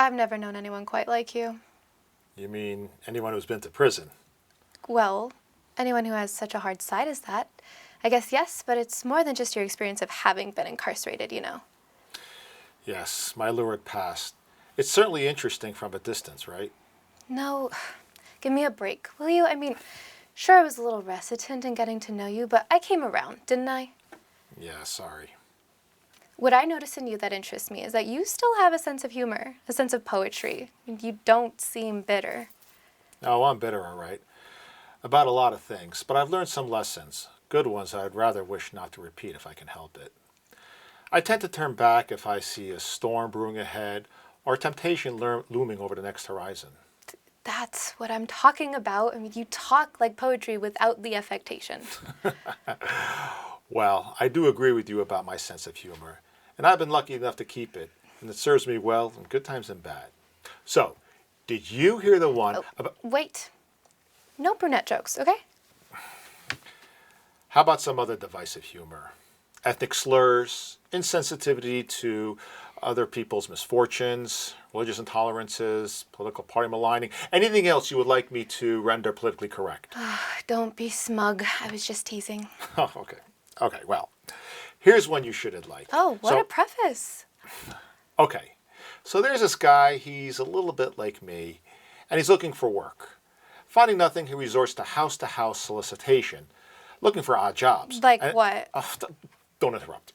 I've never known anyone quite like you. You mean anyone who's been to prison? Well, anyone who has such a hard side as that. I guess yes, but it's more than just your experience of having been incarcerated, you know. Yes, my lurid past. It's certainly interesting from a distance, right? No, give me a break, will you? I mean, sure, I was a little reticent in getting to know you, but I came around, didn't I? Yeah, sorry. What I notice in you that interests me is that you still have a sense of humor, a sense of poetry. You don't seem bitter. Oh, I'm bitter, all right. About a lot of things, but I've learned some lessons. Good ones I'd rather wish not to repeat if I can help it. I tend to turn back if I see a storm brewing ahead or temptation looming over the next horizon. That's what I'm talking about. I mean, you talk like poetry without the affectation. Well, I do agree with you about my sense of humor, and I've been lucky enough to keep it, and it serves me well in good times and bad. So, did you hear the one Oh, about... wait. No brunette jokes, okay? How about some other divisive humor? Ethnic slurs, insensitivity to other people's misfortunes, religious intolerances, political party maligning, anything else you would like me to render politically correct? Don't be smug. I was just teasing. Oh, okay. Okay, well, here's one you should have liked. Oh, what a preface. Okay, so there's this guy, he's a little bit like me, and he's looking for work. Finding nothing, he resorts to house solicitation, looking for odd jobs. Like And- what? Don't interrupt.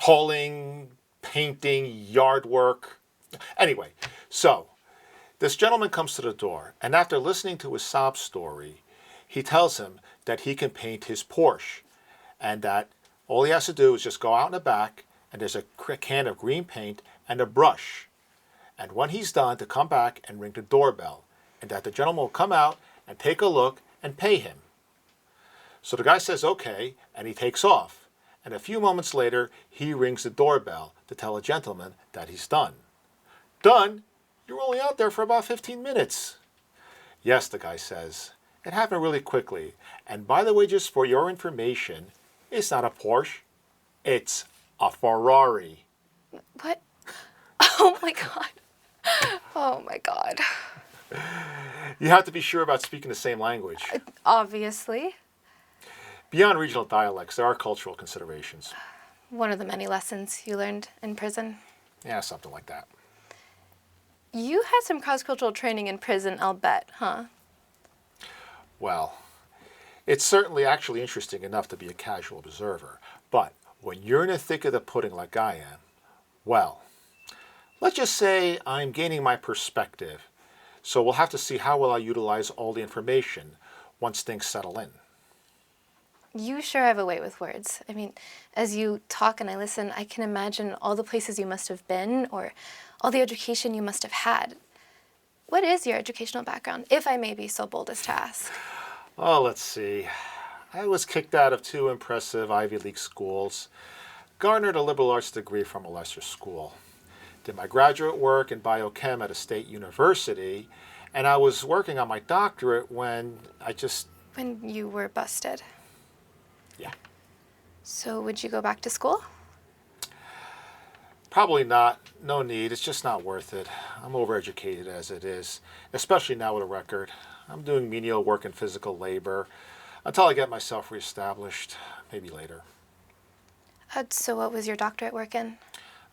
Hauling, painting, yard work. Anyway, so this gentleman comes to the door, and after listening to his sob story, he tells him that he can paint his Porsche, and that all he has to do is just go out in the back, and there's a can of green paint and a brush. And when he's done, to come back and ring the doorbell, and that the gentleman will come out and take a look and pay him. So the guy says okay, and he takes off. And a few moments later, he rings the doorbell to tell a gentleman that he's done. Done? You're only out there for about 15 minutes. Yes, the guy says. It happened really quickly. And by the way, just for your information, it's not a Porsche. It's a Ferrari. What? Oh my God. Oh my God. You have to be sure about speaking the same language. Obviously. Beyond regional dialects, there are cultural considerations. One of the many lessons you learned in prison. Yeah, something like that. You had some cross-cultural training in prison, I'll bet, huh? Well, it's certainly actually interesting enough to be a casual observer. But when you're in the thick of the pudding like I am, well, let's just say I'm gaining my perspective. So we'll have to see how well I utilize all the information once things settle in. You sure have a way with words. I mean, as you talk and I listen, I can imagine all the places you must have been or all the education you must have had. What is your educational background, if I may be so bold as to ask? Oh, let's see. I was kicked out of 2 impressive Ivy League schools, garnered a liberal arts degree from a lesser school, did my graduate work in biochem at a state university, and I was working on my doctorate when When you were busted. Yeah. So would you go back to school? Probably not. No need. It's just not worth it. I'm overeducated as it is, especially now with a record. I'm doing menial work in physical labor until I get myself reestablished, maybe later. So what was your doctorate work in?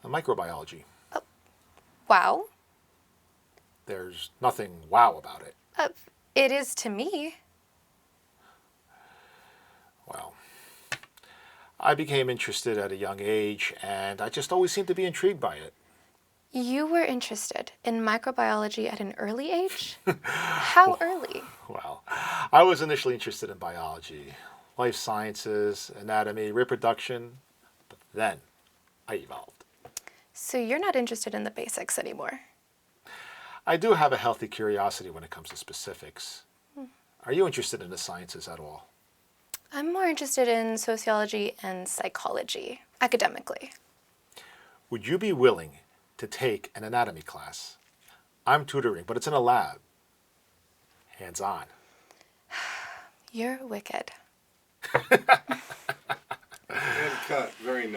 Microbiology. Wow. There's nothing wow about it. It is to me. Well, I became interested at a young age, and I just always seemed to be intrigued by it. You were interested in microbiology at an early age? How early? Well, I was initially interested in biology, life sciences, anatomy, reproduction, but then I evolved. So you're not interested in the basics anymore? I do have a healthy curiosity when it comes to specifics. Are you interested in the sciences at all? I'm more interested in sociology and psychology, academically. Would you be willing to take an anatomy class? I'm tutoring, but it's in a lab. Hands-on. You're wicked. And cut. Very nice.